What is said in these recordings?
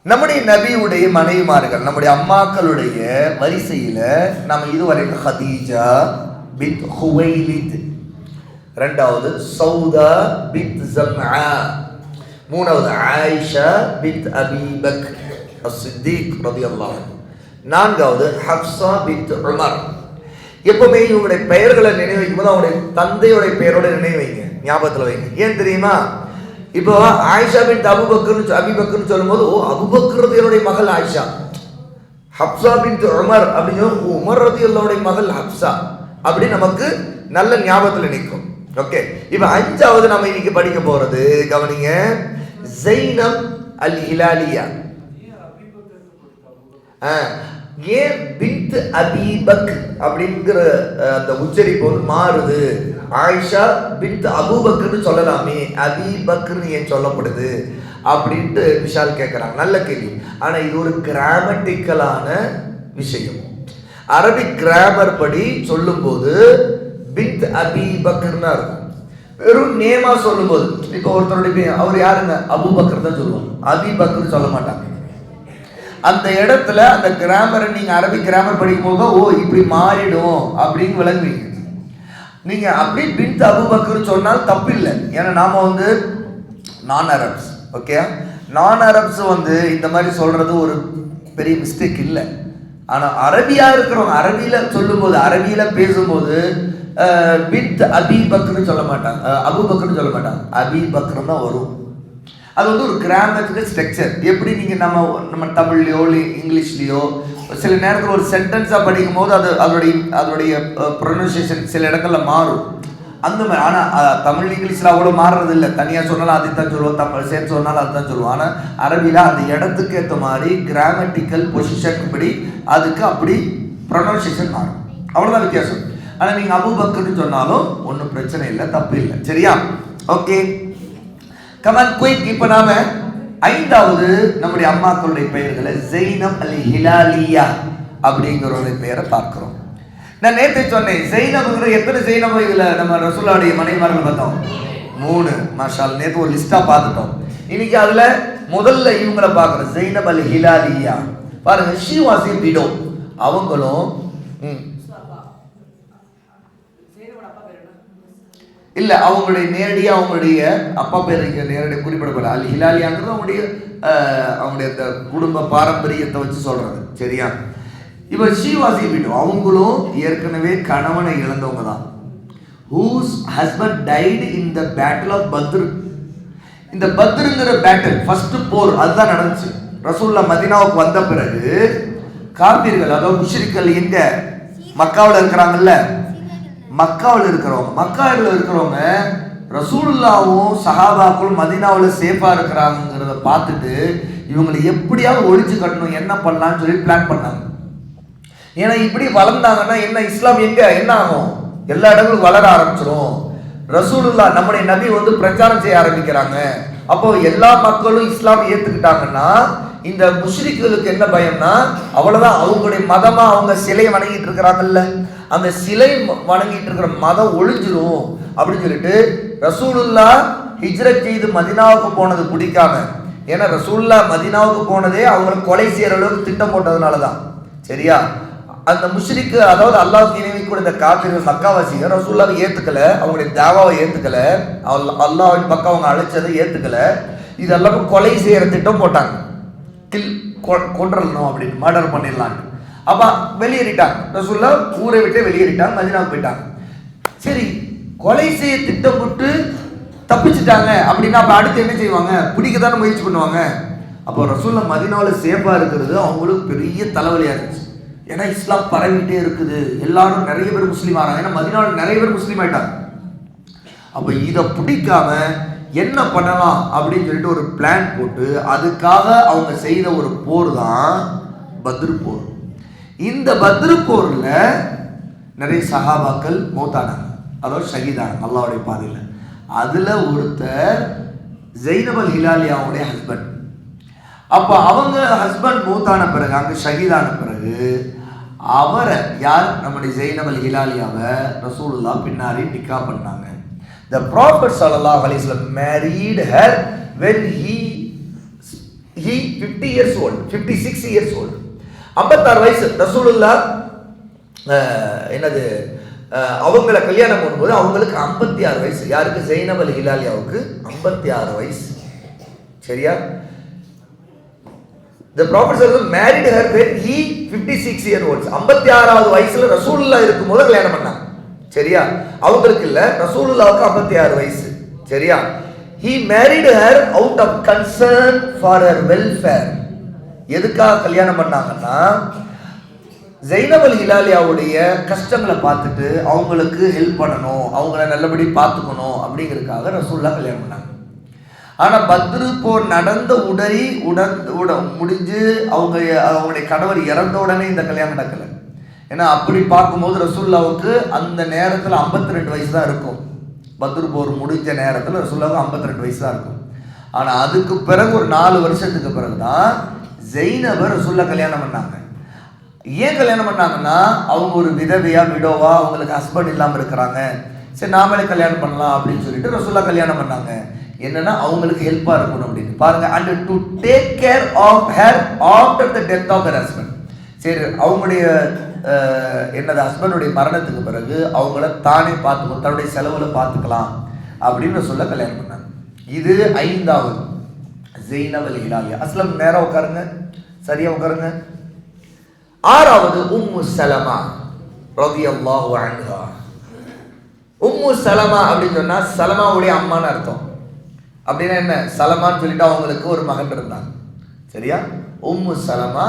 நம்முடைய நபியுடைய மனைவிமார்கள், நம்முடைய அம்மாக்களுடைய வரிசையில் நம்ம இதுவரைக்கும் ஹதீஜா பின்த் ஹுவைலித், ரெண்டாவது சௌதா பின்த் ஜம்ஆ, மூணாவது ஆயிஷா பின்த் அபி பக்ர் அஸ்-சித்தீக் ரலியல்லாஹு அன்ஹு, நான்காவது ஹப்ஸா பின்த் உமர். எப்பவுமே இவங்களுடைய பெயர்களை நினைவு வைக்கும் போது அவங்களுடைய தந்தையுடைய பெயரோட நினைவு வைங்க, ஞாபகத்தில் வைங்க. ஏன் தெரியுமா? இப்போ ஆயிஷா பின் அபிபக்கர்னு சொல்லும்போது ஓ அபூபக்கர் ரலியல்லாஹுடைய மகள் ஆயிஷா, ஹப்ஸா பின் உமர் அப்படின்னு உமர் ரலியல்லாஹுடைய மகள் ஹப்ஸா, அப்படி நமக்கு நல்ல ஞாபகத்தில் நிற்கும். ஓகே, இப்போ அஞ்சாவது நம்ம இன்னைக்கு படிக்க போறது கவனிங்க, ஸைனப் அல் ஹிலாலியா. ஏன் பின்த் அபீபக் அப்படிங்கிற அந்த உச்சரிப்பு வந்து மாறுது? ஆயிஷா பின்த் அபூபக்னு சொல்லலாமே, அபீபக்னு ஏன் சொல்லப்படுது அப்படின்ட்டு விஷால் கேட்குறாங்க. நல்ல கேள்வி. ஆனால் இது ஒரு கிராமட்டிக்கலான விஷயம். அரபிக் கிராமர் படி சொல்லும்போது பின்த் அபீபக்னா இருக்கும். வெறும் நேமா சொல்லும்போது, இப்போ ஒருத்தருடைய அவர் யாருங்க, அபூபக்கர் தான் சொல்லுவாங்க, அபீபக்னு சொல்ல மாட்டாங்க. அந்த இடத்துல அந்த கிராமரை நீங்க அரபிக் கிராமர் படிக்கும் போது ஓ இப்படி மாறிடும் அப்படின்னு விளங்குவீங்க. நீங்க அப்படி பின்த் அபூபக்கர் சொன்னால் தப்பு இல்லை. ஏன்னா நாம வந்து நான் அரப்ஸ், ஓகே, நான் அரப்ஸ் வந்து இந்த மாதிரி சொல்றது ஒரு பெரிய மிஸ்டேக் இல்லை. ஆனா அரபியா இருக்கிறவங்க அரபியில சொல்லும்போது, அரபியில பேசும்போது பின்த் அபீபக்னு சொல்ல மாட்டாங்க, அபூபக்கர்னு சொல்ல மாட்டாங்க, அபீபக்ர் தான் வரும். அது வந்து ஒரு கிராமட்டிக்கல் ஸ்ட்ரக்சர். எப்படி நீங்கள் நம்ம தமிழ்லையோ இங்கிலீஷ்லேயோ சில நேரத்தில் ஒரு சென்டென்ஸாக படிக்கும் போது அதோடைய ப்ரொனன்சியேஷன் சில இடங்களில் மாறும் அந்த மாதிரி. ஆனால் தமிழ் இங்கிலீஷில் அவ்வளோ மாறுறது இல்லை. தனியாக சொன்னாலும் அதை தான் சொல்லுவோம், தமிழ் சேர்த்து சொன்னாலும் அதை தான் சொல்லுவோம். ஆனால் அரபியில் அந்த இடத்துக்கு ஏற்ற மாதிரி கிராமட்டிக்கல் பொசிஷன் படி அதுக்கு அப்படி ப்ரொனன்சியேஷன் மாறும், அவ்வளோதான் வித்தியாசம். ஆனால் நீங்கள் அபூபக்கர்னு சொன்னாலும் ஒன்றும் பிரச்சனை இல்லை, தப்பு இல்லை. சரியா? Okay, come on quick. இப்போ நாம ஐந்தாவது நம்முடைய அம்மாக்களுடைய பெயர்களை ஸைனப் அல் ஹிலாலியா அப்படிங்கிற பெயரை பார்க்கிறோம். நான் நேற்று சொன்னேன், ஸைனப்ங்கிற எத்தனை ஸைனப் இதுல நம்ம ரசூலுல்லாஹுடைய மனைவிமார்கள் பார்த்தோம்? 3. மாஷாஅல்லாஹ், நேற்று ஒரு லிஸ்டா பார்த்துட்டோம். இன்னைக்கு அதுல முதல்ல இவங்களை பார்க்கிறோம், ஸைனப் அல் ஹிலாலியா. பாருங்க, ஷி வாஸ் எ விடோ. அவங்களும் இல்லை, அவங்களுடைய நேரடியாக அவங்களுடைய அப்பா பேர் இங்கே நேரடியாக குறிப்பிடப்படல. அல் ஹிலாலியாங்கிறது அவங்களுடைய அந்த குடும்ப பாரம்பரியத்தை வச்சு சொல்கிறது. சரியா? இப்போ ஷீவாசி விடோ, அவங்களும் ஏற்கனவே கணவனை இழந்தவங்க தான். Whose husband died in the battle of Badr. இந்த பத்ருங்கிற பேட்டில், ஃபர்ஸ்ட் போர், அதுதான் நடந்துச்சு. ரசூலுல்லாஹ் மதீனாவுக்கு வந்த பிறகு காபீர்கள், அதாவது முஷ்ரிக்கள் எங்க மக்காவில் இருக்கிறாங்கல்ல, மக்காவில் இருக்கிறவங்க ரசூலுல்லாவும் சஹாபாக்களும் மதீனாவில் சேஃபா இருக்கிறாங்கிறத பார்த்துட்டு இவங்களை எப்படியாவது ஒழிச்சு கட்டணும், என்ன பண்ணலாம்னு சொல்லி பிளான் பண்ணாங்க. ஏன்னா இப்படி வளர்ந்தாங்கன்னா என்ன, இஸ்லாம் என்ன ஆகும், எல்லா இடங்களும் வளர ஆரம்பிச்சிடும். ரசூலுல்லாஹ் நம்முடைய நபி வந்து பிரச்சாரம் செய்ய ஆரம்பிக்கிறாங்க. அப்போ எல்லா மக்களும் இஸ்லாம் ஏத்துக்கிட்டாங்கன்னா இந்த முஷ்ரிக்குகளுக்கு என்ன பயம்னா, அவ்வளவுதான், அவங்களுடைய மதமா அவங்க சிலையை வணங்கிட்டு இருக்கிறாங்கல்ல, அந்த சிலை வணங்கிட்டு இருக்கிற மதம் ஒழிஞ்சிரும் அப்படின்னு சொல்லிட்டு ரசூலுல்லாஹ் ஹிஜ்ரத் செய்து மதீனாவுக்கு போனது பிடிக்காம, ஏன்னா ரசூலுல்லாஹ் மதீனாவுக்கு போனதே அவங்களை கொலை செய்யற அளவுக்கு திட்டம் போட்டதுனால தான். சரியா? அந்த முஷ்ரிக்கு, அதாவது அல்லாஹ்வுக்கு இணை வைக்கக்கூடிய இந்த காஃபிர்கள் மக்காவாசிகள் ரசூலுல்லாஹ் ஏத்துக்கல, அவங்களுடைய தாவாவை ஏத்துக்கல, அல்லாஹ்வின் பக்கம் அவங்க அழைச்சதை ஏத்துக்கல, இதெல்லாம் கொலை செய்யற திட்டம் போட்டாங்க. கொன்றணும் அப்படின்னு, மர்டர் பண்ணிடலாம். அப்ப வெளியேறிட்டாங்க, ரசூலுல்லாஹ் ஊரை விட்டு வெளியேறிட்டாங்க, மதீனாவுக்கு போயிட்டாங்க. சரி, கொலை செய்ய திட்டம் போட்டு தப்பிச்சுட்டாங்க அப்படின்னா அப்ப அடுத்து என்ன செய்வாங்க? பிடிக்கத்தானே முயற்சி பண்ணுவாங்க. அப்போ ரசூலுல்லாஹ் மதீனாவில் சேஃபா இருக்கிறது அவங்களுக்கு பெரிய தலைவலியா இருந்துச்சு. ஏன்னா இஸ்லாம் பரவிட்டே இருக்குது, எல்லாரும் நிறைய பேர் முஸ்லீம் ஆகிறாங்க, ஏன்னா மதீனாவில் நிறைய பேர் முஸ்லீம் ஆயிட்டாங்க. அப்ப இதை பிடிக்காம என்ன பண்ணலாம் அப்படின்னு சொல்லிட்டு ஒரு பிளான் போட்டு அதுக்காக அவங்க செய்த ஒரு போர் தான் பத்ர் போர். இந்த பத்ர் போர்ல நிறைய சஹாபாக்கள் மௌத்தானாங்க, அதாவது ஷஹீதானாங்க அல்லாஹ்வுடைய பாதையில். அதுல ஒருத்தர் ஸைனப் அல் ஹிலாலியாவுடைய ஹஸ்பண்ட். அப்ப அவங்க ஹஸ்பண்ட் மௌத்தான பிறகு, அங்க ஷஹீதான பிறகு அவரை யார், நம்முடைய ஸைனப் அல் ஹிலாலியாவை ரசூலுல்லாஹ் பின்னாடி நிக்கா பண்ணாங்க. The Prophet sallallahu alaihi wasallam married her when he he 50 years old, 56 years old. 56 வயசு ரசூலுல்லாஹ் என்னது அவங்கள கல்யாணம் பண்ணும்போது அவங்களுக்கு 56 வயசு. யாருக்கு? ஜைனப் அல் ஹிலாலியாவுக்கு 56 வயசு. சரியா? The Prophet sallallahu married her when he 56 years old. 56வது வயசுல ரசூலுல்லாஹ் இருக்கும்போது கல்யாணம் பண்ணாங்க. சரியா? அவங்களுக்கு இல்ல, ரசூலுல்லாஹ்வுக்கு 56 வயசு. சரியா? He married her out of concern for her welfare. எதுக்காக கல்யாணம் பண்ணாங்கன்னா, ஜைனப் அல் ஹிலாலியாவுடைய கஷ்டங்களை பார்த்துட்டு அவங்களுக்கு ஹெல்ப் பண்ணணும், அவங்கள நல்லபடி பார்த்துக்கணும் அப்படிங்கிறதுக்காக ரசூலுல்லாஹ் கல்யாணம் பண்ணாங்க. ஆனால் பத்ரு போர் நடந்த முடிஞ்சு அவங்களுடைய கணவர் இறந்த உடனே இந்த கல்யாணம் நடக்கலை. ஏன்னா அப்படி பார்க்கும்போது ரசூலுல்லாஹ்வுக்கு அந்த நேரத்தில் 52 வயசு தான் இருக்கும். பத்ரு போர் முடிஞ்ச நேரத்தில் ரசூலுல்லாஹ்வுக்கு 52 வயசு தான் இருக்கும். ஆனால் அதுக்கு பிறகு ஒரு 4 வருஷத்துக்கு பிறகு தான் ஜைனபை ரசூலுல்லாஹ் கல்யாணம் பண்ணாங்க. ஏன் கல்யாணம் பண்ணாங்கன்னா, அவங்க ஒரு விடோவா, அவங்களுக்கு ஹஸ்பண்ட் இல்லாமல் இருக்கிறாங்க, சரி நாமளே கல்யாணம் பண்ணலாம் அப்படின்னு சொல்லிட்டு ரசூலுல்லாஹ் கல்யாணம் பண்ணாங்க. என்னன்னா அவங்களுக்கு ஹெல்ப்பா இருக்கணும் அப்படின்னு பாருங்க. And to take care of her after the death of her husband. சரி, அவங்களுடைய என்னது ஹஸ்பண்டுடைய மரணத்துக்கு பிறகு அவங்கள தானே பார்த்துக்கணும், தன்னுடைய செலவுல பார்த்துக்கலாம் அப்படின்னு சொல்ல கல்யாணம் பண்ணாங்க. இது 5வது ஜைனப் அல் ஹிலாலியா. அஸ்லம் நேரா உட்காருங்க, சரியா உட்காருங்க. 6வது உம்மு சலமா ரலியல்லாஹு அன்ஹா. உம்மு சலமா அப்படின்னு சொன்னா சலமாவுடைய அம்மான்னு அர்த்தம். அப்படின்னா என்ன? சலமான்னு சொல்லிட்டு அவங்களுக்கு ஒரு மகன் இருந்தாங்க. சரியா? உம்மு சலமா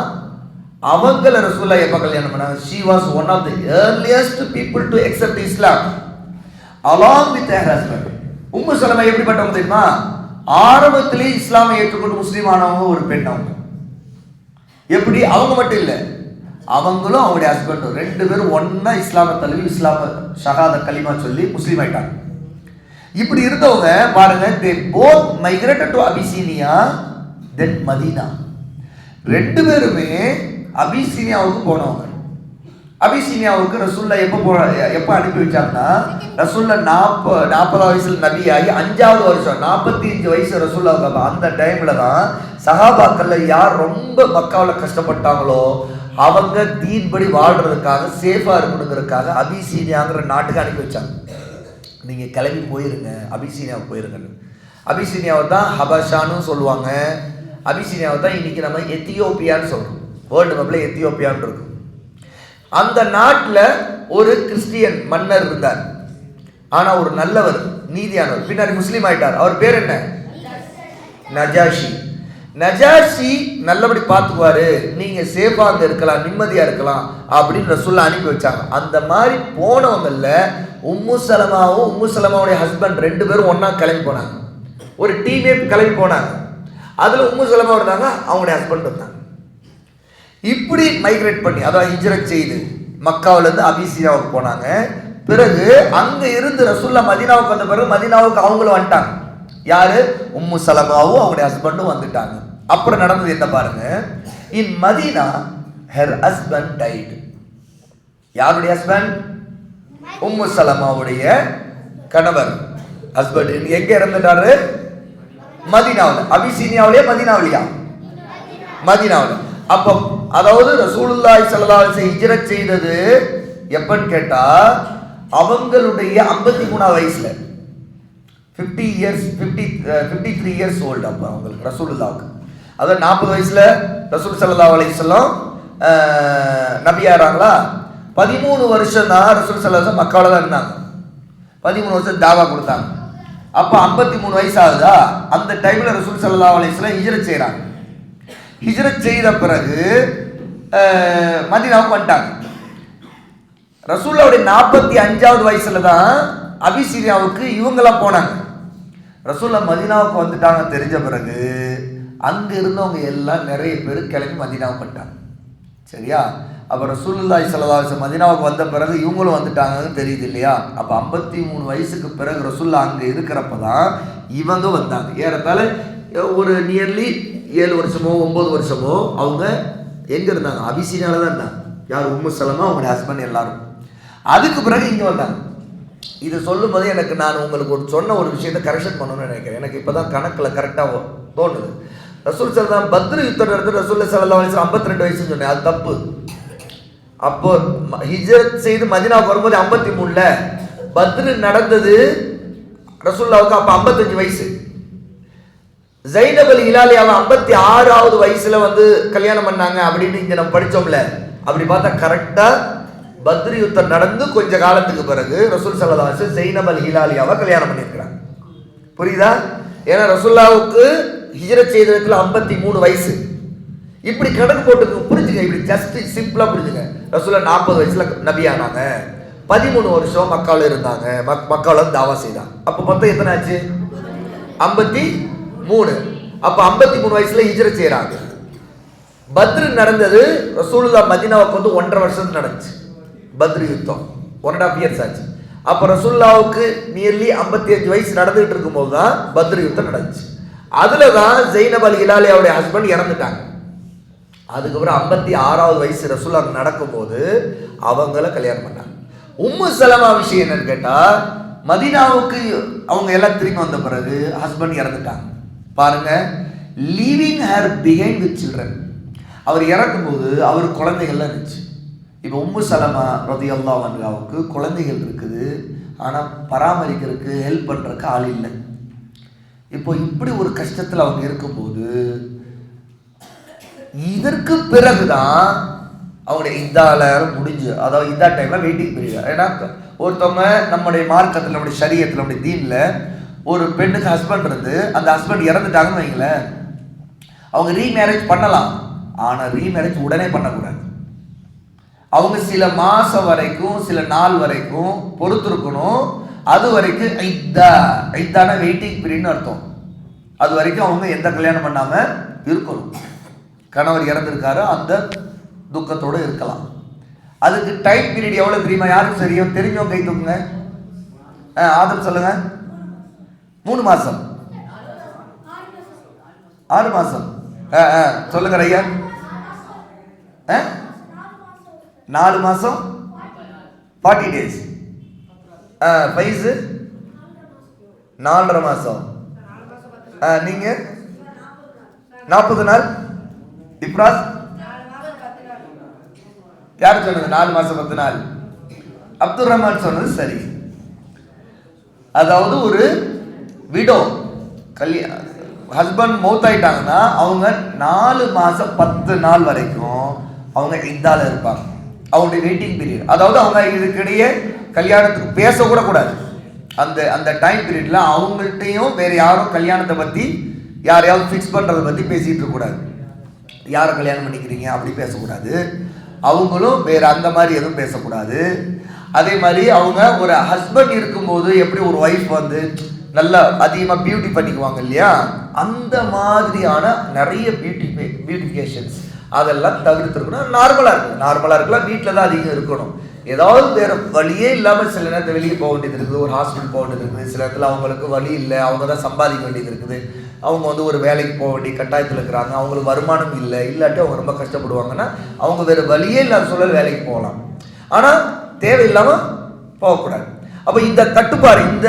அவங்கள ரசூலுல்லாஹ் எப்ப கல்யாணம் பண்ணாங்க? she was one of the earliest people to accept Islam along with her husband. உம்மு சலமா எப்படிப்பட்டவங்க தெரியுமா? ஆரம்பத்திலே இஸ்லாமை ஏற்றுக்கொண்டு முஸ்லீம் ஆனவங்க ஒரு பெண். அவங்க எப்படி? அவங்க மட்டும் இல்லை, அவங்களும் அவங்களுடைய ஹஸ்பண்டும் 2 பேரும் ஒன்னா இஸ்லாமை தழுவி இஸ்லாம ஷஹாத கலிமா சொல்லி முஸ்லீம் ஆயிட்டாங்க. இப்படி இருந்தவங்க பாருங்க, they both migrated to Abyssinia then Medina. 2 பேருமே அபிசீனியாவுக்கு போனவங்க. அபிசீனியாவுக்கு ரசூலுல்லாஹ் எப்போ அனுப்பி வச்சாங்கன்னா, ரசூலுல்லாஹ் 40 வயசுல நபியாகி 5வது வருஷம் 45 வயசு ரசூலுல்லாஹ். அந்த டைம்ல தான் சஹாபாக்கள்ல யார் ரொம்ப மக்காவில் கஷ்டப்பட்டாங்களோ அவங்க தீன் படி வாழ்றதுக்காக, சேஃபா இருக்கணுங்கிறதுக்காக அபிசீனியாங்கிற நாட்டுக்கு அனுப்பி வச்சாங்க. நீங்க கிளம்பி போயிருங்க, அபிசீனியாவுக்கு போயிருங்கன்னு. அபிசீனியாவை தான் ஹபஷான்னு சொல்லுவாங்க. அபிசீனியாவை தான் இன்னைக்கு நம்ம எத்தியோப்பியான்னு சொல்றோம். வேர்ல்டு மேப்ல எத்தியோப்பியான்னு இருக்கும். அந்த நாட்டில் ஒரு கிறிஸ்டியன் மன்னர் இருந்தார். ஆனா ஒரு நல்லவர், நீதியானவர். பின்னாடி முஸ்லீம் ஆயிட்டார். அவர் பேர் என்ன? நஜாஷி. நஜாஷி நல்லபடி பார்த்துக்குவாரு, நீங்க சேஃபா அங்க இருக்கலாம், நிம்மதியா இருக்கலாம் அப்படின்னு ரசூலுல்லாஹ் அனுப்பி வச்சாங்க. அந்த மாதிரி போனவங்கல்ல உம்மு சலமாவுடைய ஹஸ்பண்ட் 2 பேரும் ஒன்னா கிளம்பி போனாங்க. ஒரு டீமே கிளம்பி போனாங்க. அதுல உம்மு சலமா இருந்தாங்க, அவங்களுடைய ஹஸ்பண்ட் இருந்தாங்க. இப்படி மைக்ரேட் பண்ணி, அதாவது ஹிஜ்ரத் செய்து மக்காவில இருந்து அபிசீனியாவுக்கு போனாங்க. பிறகு அங்க இருந்து ரசூலுல்லாஹ் மதீனாவுக்கு வந்த பிறகு மதீனாவுக்கு அவங்களும் வந்துட்டாங்க. யாரு? உம்மு சலமாவும் அவங்களுடைய ஹஸ்பண்டும் வந்துட்டாங்க. அப்புறம் நடந்தது என்ன பாருங்க. இன் மதீனா ஹர் ஹஸ்பண்ட் டைட். யாருடைய ஹஸ்பண்ட்? உம்மு சலமாவுடைய கணவர் ஹஸ்பண்ட் எங்க இறந்துட்டாரு? மதீனாவில். அபிசீனியாவிலே மதீனாவிலையா? மதீனாவில். அப்போ அதாவது ரசூலுல்லாஹி ஸல்லல்லாஹு அலைஹி வஸல்லம் ஹிஜ்ரத் செய்தது எப்பன்னு கேட்டா அவங்களுடைய 53 வயசுல 53 இயர்ஸ் ஓல்டு. அப்போ அவங்களுக்கு ரசூலுல்லாஹ்வுக்கு, அதாவது 40 வயசுல ரசூல் ஸல்லல்லாஹு அலைஹி வஸல்லம் நபியாராங்களா. 13 வருஷம் தான் ரசூல் ஸல்லல்லாஹு அலைஹி வஸல்லம் மக்காவில் தான் இருந்தாங்க. 13 வருஷம் தாவா கொடுத்தாங்க. அப்போ 53 வயசு ஆகுதா? அந்த டைம்ல ரசூல் ஸல்லல்லாஹு அலைஹி வஸல்லம் ஹிஜ்ரத் செய்கிறாங்க. ஹிஜ்ரத் செய்த பிறகு மதீனாவுக்கு வந்துட்டாங்க. ரசூலுல்லாஹ்வுடைய 45வது வயசுல தான் அபிசீனியாவுக்கு இவங்கெல்லாம் போனாங்க. ரசூலுல்லாஹ் மதீனாவுக்கு வந்துட்டாங்க தெரிஞ்ச பிறகு அங்க இருந்தவங்க எல்லாம் நிறைய பேர் கிளம்பி மதீனாவுக்கு வந்துட்டாங்க. சரியா? அப்ப ரசூலுல்லாஹி ஸல்லல்லாஹு அலைஹி வஸல்லம் மதீனாவுக்கு வந்த பிறகு இவங்களும் வந்துட்டாங்கன்னு தெரியுது இல்லையா? அப்ப 53 வயசுக்கு பிறகு ரசூலுல்லாஹ் அங்க இருக்கிறப்ப தான் இவங்க வந்தாங்க. ஏறத்தாழ ஒரு நியர்லி 7 வருஷமோ 9 வருஷமோ அவங்க எங்க இருந்தாங்க? அபிசீனியால தான் இருந்தாங்க. யார்? உம்மு சலமா, அவங்களுடைய ஹஸ்பண்ட் எல்லாரும். அதுக்கு பிறகு இங்க வந்தாங்க. இது சொல்லும் போது எனக்கு நான் உங்களுக்கு சொன்ன ஒரு விஷயத்தை கரெக்ஷன் பண்ணணும்னு நினைக்கிறேன். எனக்கு இப்பதான் கணக்குல கரெக்டா தோணுது. ரசூல் ஸல்லல்லாஹு பத்ர் யுத்தம் நடந்து ரசூல் ஸல்லல்லாஹு அலைஹி வஸல்லம் 52 வயசுன்னு சொன்னேன், அது தப்பு. அப்போ ஹிஜ்ரத் செய்து மதீனாவுக்கு வரும்போது 53ல, பத்ர் நடந்தது ரசூலுல்லாஹ்வுக்கு அப்ப 55 வயசு. ஜைனப் அல் ஹிலாலியாவை 56வது வயசுல வந்து கல்யாணம் பண்ணாங்க அப்படின்னு இங்க நம்ம படிச்சோம்ல. அப்படி பார்த்தா கரெக்டா பத்ர் யுத்தம் நடந்து கொஞ்ச காலத்துக்கு பிறகு ரசூல் ஸல்லல்லாஹு அலைஹி வஸல்லம் ஜைனப் அல் ஹிலாலியாவை கல்யாணம் பண்ணியிருக்கிறாங்க. புரியுதா? ஏன்னா ரசூலுல்லாஹ்வுக்கு ஹிஜ்ரத் செய்ததுல 53 வயசு. இப்படி கணக்கு போட்டு புரிஞ்சுங்க, இப்படி ஜஸ்ட் சிம்பிளா புரிஞ்சுங்க. ரசூலுல்லாஹ் 40 வயசுல நபி ஆனாங்க, 13 வருஷம் மக்காவில் இருந்தாங்க, மக்காவில் தாவா செய்தாங்க. அப்ப மொத்தம் எத்தனை ஆச்சு? 53. அப்ப 53 வயசுல ஹிஜ்ரத் செய்யறாங்க. பத்ர் நடந்தது ரசூலுல்லாஹ் மதீனாவுக்கு வந்து 1.5 வருஷம் நடந்துச்சு. பத்ர் யுத்தம் 1.5 இயர்ஸ் ஆச்சு. அப்ப ரசூலுல்லாஹ்வுக்கு நியர்லி 55 வயசு நடந்துகிட்டு இருக்கும் போது தான் பத்ர் யுத்தம் நடந்துச்சு. அதுலதான் ஜைனப் அல் ஹிலாலியாவுடைய ஹஸ்பண்ட் இறந்துட்டாங்க. அதுக்கப்புறம் 56வது வயசு ரசூலுல்லாஹ் நடக்கும்போது அவங்கள கல்யாணம் பண்ணாங்க. உம்மு சலமா விஷயம் என்னன்னு கேட்டா, மதீனாவுக்கு அவங்க எல்லாம் திரும்பி வந்த பிறகு ஹஸ்பண்ட் இறந்துட்டாங்க. பாருங்க, leaving her behind with children. அவர் இறக்கும்போது அவர் குழந்தைகள்லாம் இருந்துச்சு. இப்போ உம்மு சலமா ரலியல்லாஹு அன்ஹாவுக்கு குழந்தைகள் இருக்குது, ஆனால் பராமரிக்கிறதுக்கு ஹெல்ப் பண்ணுறதுக்கு ஆள் இல்லை. இப்போ இப்படி ஒரு கஷ்டத்தில் அவங்க இருக்கும்போது இதற்கு பிறகுதான் அவங்களுடைய இதால முடிஞ்சு, அதாவது இதா டைம்ல வெயிட்டிங் பீரியட். ஏன்னா ஒருத்தவங்க நம்முடைய மார்க்கத்தில், நம்முடைய ஷரியத்தில், நம்முடைய தீன்ல ஒரு பெண்ணுக்கு ஹஸ்பண்ட் இருந்து அந்த ஹஸ்பண்ட் இறந்துட்டாங்கன்னு வைங்களேன், அவங்க ரீமேரேஜ் பண்ணலாம். ஆனால் ரீமேரேஜ் உடனே பண்ணக்கூடாது. அவங்க சில மாசம் வரைக்கும், சில நாள் வரைக்கும் பொறுத்திருக்கணும். அது வரைக்கும் ஐத்தான வெயிட்டிங் பீரியட்னு அர்த்தம். அது வரைக்கும் அவங்க எந்த கல்யாணம் பண்ணாம இருக்கணும். கணவர் இறந்திருக்காரு, அந்த துக்கத்தோடு இருக்கலாம். அதுக்கு டைம் பீரியட் எவ்வளவு தெரியுமா? யாருக்கு தெரியும்? தெரிஞ்சவங்க கை தூக்குங்க. ஆதம் சொல்லுங்க. 3 மாசம், 6 மாசம் சொல்லுங்க ஐயா. 4 மாசம் 40 days. பைசு 4.5 மாசம். நீங்க 40 நாள். இப்ராஸ் யாரு சொன்னது? 4 மாசம் 10 நாள். அப்துல் ரஹ்மான் சொன்னது சரி. அதாவது ஒரு விடோ ஹஸ்பண்ட் மௌத்தாயிட்டாங்கன்னா அவங்க 4 மாசம் 10 நாள் வரைக்கும் அவங்க இதால இருப்பாங்க. அவங்களுடைய வெயிட்டிங் பீரியட். அதாவது அவங்க இதுக்கிடையே கல்யாணத்துக்கு பேசக்கூட கூடாது. அந்த டைம் பீரியட்ல அவங்கள்ட்டையும் வேற யாரும் கல்யாணத்தை பத்தி யாரையாவது ஃபிக்ஸ் பண்றதை பத்தி பேசிட்டு இருக்க கூடாது. யாரை கல்யாணம் பண்ணிக்கிறீங்க அப்படி பேசக்கூடாது. அவங்களும் வேற அந்த மாதிரி எதுவும் பேசக்கூடாது. அதே மாதிரி அவங்க ஒரு ஹஸ்பண்ட் இருக்கும்போது எப்படி ஒரு ஒய்ஃப் வந்து நல்லா அதிகமாக பியூட்டி பண்ணிக்குவாங்க இல்லையா, அந்த மாதிரியான நிறைய பியூட்டிஃபிகேஷன்ஸ் அதெல்லாம் தவிர்த்துருக்கணும். நார்மலாக இருக்கலாம். வீட்டில் தான் அதிகம் இருக்கணும். ஏதாவது வேற வழியே இல்லாமல் சில நேரத்தில் வெளியே போக வேண்டியது இருக்குது, ஒரு ஹாஸ்பிட்டல் போக வேண்டியது இருக்குது. சில இடத்துல அவங்களுக்கு வழி இல்லை, அவங்க தான் சம்பாதிக்க வேண்டியது இருக்குது. அவங்க வந்து ஒரு வேலைக்கு போக வேண்டிய கட்டாயத்தில் இருக்கிறாங்க, அவங்களுக்கு வருமானம் இல்லாட்டி அவங்க ரொம்ப கஷ்டப்படுவாங்கன்னா அவங்க வேறு வழியே இல்லாத சூழல் வேலைக்கு போகலாம். ஆனால் தேவையில்லாமல் போகக்கூடாது. அப்போ இந்த கட்டுப்பாடு, இந்த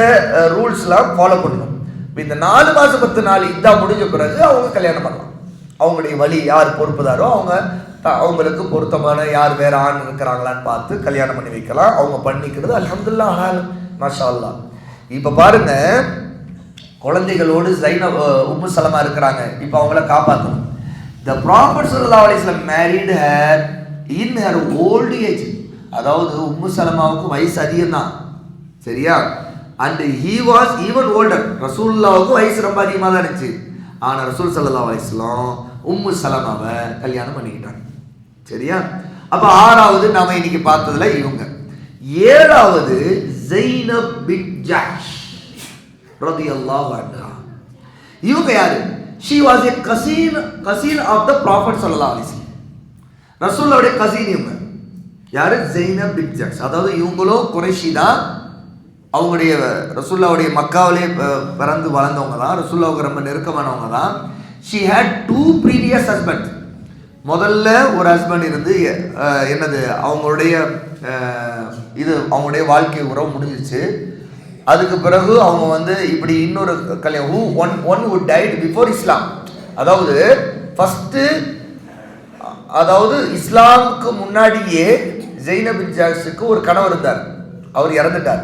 ரூல்ஸ்லாம் ஃபாலோ பண்ணணும். இப்போ இந்த 4 மாதம் 10 நாள் இதான் முடிஞ்ச பிறகு அவங்க கல்யாணம் பண்ணலாம். அவங்களுடைய வழி யார் பொறுப்புதாரோ அவங்களுக்கு பொருத்தமான யார் வேற ஆண் இருக்கிறாங்களான்னு பார்த்து கல்யாணம் பண்ணி வைக்கலாம். அவங்க பண்ணிக்கிறது அல்ஹம்துலில்லாஹ் ஹலால் மாஷா அல்லாஹ். இப்போ பாருங்க, குழந்தைகளோடு உம்மு சலமா இருக்கிறாங்க. இப்போ அவங்கள காப்பாற்றணும். The Prophet sallallahu alaihi wasallam married her in her old age. அதாவது உம்மு சலமாவுக்கு வயசு அதிகம் தான், சரியா? And he was even older. ரசூலுல்லாஹ்வுக்கு வயசு ரொம்ப அதிகமாக தான் இருந்துச்சு. ஆனால் ரசூல் ஸல்லல்லாஹு அலைஹி வஸல்லம் உம்மு சலமாவை கல்யாணம் பண்ணிக்கிட்டாங்க, சரியா? அப்போ 6வது நாம இன்னைக்கு பார்த்ததுல இவங்க. 7வது ஸைனப் பின்த் ஜஹ்ஷ் ரலியல்லாஹு அன்ஹா. இவங்க யாரு? she was a cousin of the Prophet sallallahu alaihi wasallam. ரசூலுல்லாஹ்வுடைய கசின் இவங்க. யாரு? Zainab bint Jahsh. அதாவது இவங்களும் குறைஷி தான். அவங்களுடைய ரசூலுல்லாஹ்வுடைய மக்காவிலே பிறந்து வளர்ந்தவங்க தான். ரசூலுல்லாஹ்வுக்கு ரொம்ப நெருக்கமானவங்க தான். she had 2 previous husbands. முதல்ல ஒரு ஹஸ்பண்ட் இருந்து என்னது அவங்களுடைய அவங்களுடைய வாழ்க்கை உறவு முடிஞ்சிச்சு. அதுக்கு பிறகு அவங்க வந்து இப்படி இன்னொரு கல்யாணம், one who died before Islam. அதாவது ஃபர்ஸ்ட், அதாவது இஸ்லாமுக்கு முன்னாடியே ஜெய்னப் பின் ஜாஷுக்கு ஒரு கணவர் இருந்தார். அவர் இறந்துட்டார்.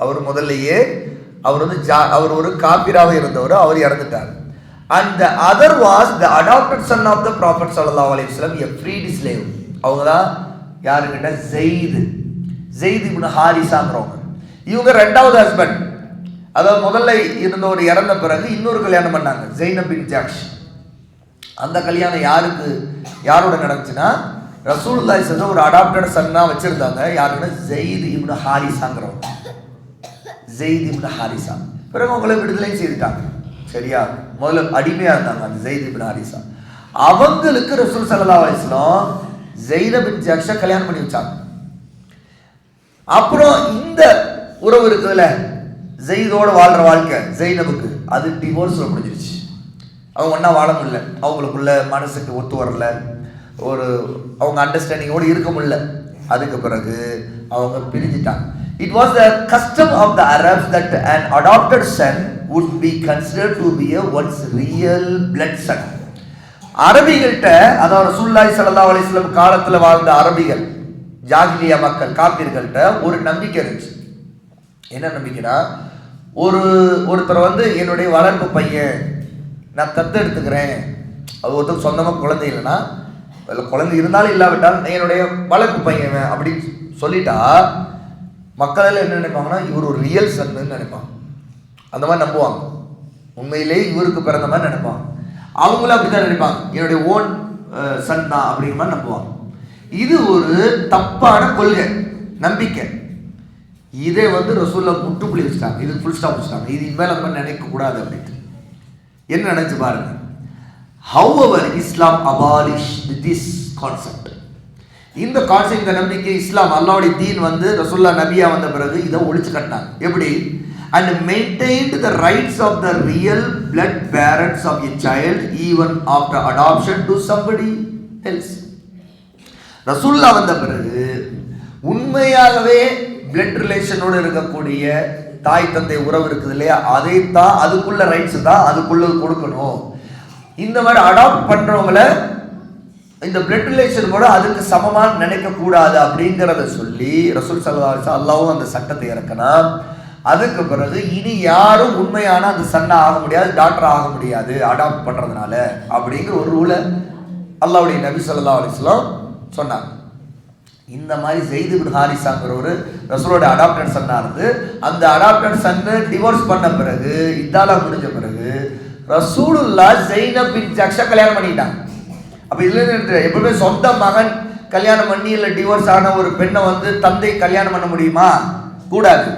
அவர் முதல்லயே அவர் ஒரு காபிராக இருந்தவர். அவர் இறந்துட்டார். And the other was the adopted son of the Prophet sallallahu alaihi wasallam, a freed slave. அவங்க தான் யாருக்கிட்ட? ஜெயித் இப்னு ஹாரிசாங்கிறவங்க. இவங்க ரெண்டாவது ஹஸ்பண்ட். அதாவது முதல்ல இருந்தவர் இறந்த பிறகு இன்னொரு கல்யாணம் பண்ணாங்க, ஜெய்னப் பின் ஜாஷ். அந்த கல்யாணம் யாரோட நடந்துச்சுன்னா, ரசூலுல்லாஹி ஸல்லல்லாஹு அலைஹி வஸல்லம் ஒரு அடாப்டட் சன்னா வச்சிருந்தாங்க. யாருன்னா ஜெயித் இப்னு ஹாரிசாங்கிறவங்க. Zaid ibn Haritha. பிறகு அவங்களை விடுதலை செய்துட்டாங்க. சரியா? முதல்ல அடிமையா இருந்தாங்க அந்த ஜெயித் இப்னு ஹாரிசா. அவங்களுக்கு ரசூல் ஸல்லல்லாஹு அலைஹி வஸல்லம் ஜெய்னப் பின் ஜாஷை கல்யாணம் பண்ணி வச்சாங்க. அப்புறம் இந்த உறவு இருக்குதுல்ல, ஜெயிதோட வாழ்ற வாழ்க்கை ஜெய்னபுக்கு, அது டிவோர்ஸ்ல முடிஞ்சிருச்சு. அவங்க ஒன்றா வாழ முடியல, அவங்களுக்குள்ள மனசுக்கு ஒத்து வரல, அவங்க அண்டர்ஸ்டாண்டிங்கோடு இருக்க முடியல. அதுக்கு பிறகு அவங்க பிரிஞ்சிட்டாங்க. It was the custom of the Arabs that an adopted son would be considered to be one's real blood son. அரபிகள்கிட்ட, அதாவது ரசூலுல்லாஹி ஸல்லல்லாஹு அலைஹி வஸல்லம் காலத்தில் வாழ்ந்த அரபிகள், ஜாஹிலியா மக்கள், காபிர்கள்ட்ட ஒரு நம்பிக்கை இருந்துச்சு. என்ன நம்பிக்கைனா, ஒருத்தர் என்னுடைய வளர்ப்பு பையன், நான் தத்தெடுத்துக்கிறேன், அது ஒருத்தர் சொந்தமாக குழந்தை இல்லைன்னா, குழந்தை இருந்தாலும் இல்லாவிட்டால் என்னுடைய வளர்ப்பு பையன் அப்படின்னு சொல்லிட்டா, மக்கள் எல்லாம் என்ன நினைப்பாங்கன்னா, இவர் ஒரு ரியல் சன்னு நினைப்பாங்க. அந்த மாதிரி நம்புவாங்க. உண்மையிலே இவருக்கு பிறந்த மாதிரி நினைப்பாங்க. அவங்களும் அப்படிதான் நினைப்பாங்க, என்னுடைய ஓன் சன் தான் அப்படிங்கிற மாதிரி நம்புவாங்க. இது ஒரு தப்பான கொள்கை, நம்பிக்கை. இதை ரசூலுல்லாஹ் முற்றுப்புள்ளி வச்சுட்டாங்க. இது ஃபுல் ஸ்டாப் வச்சுட்டாங்க. இது இனிமேல் அந்த மாதிரி நினைக்க கூடாது அப்படின்ட்டு. என்ன நினைச்சு பாருங்க. However, Islam abolished this concept. இந்த கான்செப்ட், இந்த நம்பிக்கை, இஸ்லாம் அல்லாஹ்வுடைய தீன் ரசூலுல்லாஹ் நபியா வந்த பிறகு இதை ஒழிச்சு கட்டினாங்க. எப்படி? And maintained the rights of the real blood parents of a child even after adoption to somebody else. ரசூலுல்லாஹ் வந்த பிறகு உண்மையாகவே பிளட் ரிலேஷனோடு இருக்கக்கூடிய தாய் தந்தை உறவு இருக்குது இல்லையா, அதைத்தான், அதுக்குள்ள ரைட்ஸ் தான் அதுக்குள்ள கொடுக்கணும். இந்த மாதிரி அடாப்ட் பண்றவங்கள இந்த பிளட் ரிலேஷன் கூட அதுக்கு சமமா நினைக்க கூடாது அப்படிங்கிறத சொல்லி ரசூல் ஸல்லல்லாஹு அலைஹி வஸல்லம் அல்லாஹ்வும் அந்த சட்டத்தை இறக்கினார். அதுக்கு பிறகு இனி யாரும் உண்மையான அந்த சன்னா ஆக முடியாது, டாக்டர் ஆக முடியாது அடாப்ட் பண்றதுனால அப்படிங்கிற ஒரு ரூலை அல்லாஹ்வுடைய நபி ஸல்லல்லாஹு அலைஹி வஸல்லம் சொன்னாங்க. இந்த மாதிரி ஜெயித் இப்னு ஹாரிசாங்கிற ஒரு ரசூலோட அடாப்டட் சன்னா இருந்து, அந்த அடாப்டட் சன்னு டிவோர்ஸ் பண்ண பிறகு, இதால முடிஞ்ச பிறகு ரசூலுல்லாஹ் ஜெய்னப் பின் ஜாஷை கல்யாணம் பண்ணிட்டாங்க. அப்ப இதுல எப்பவுமே சொந்த மகன் கல்யாணம் பண்ணி இல்லை டிவோர்ஸ் ஆன ஒரு பெண்ணை தந்தை கல்யாணம் பண்ண முடியுமா? கூடாது.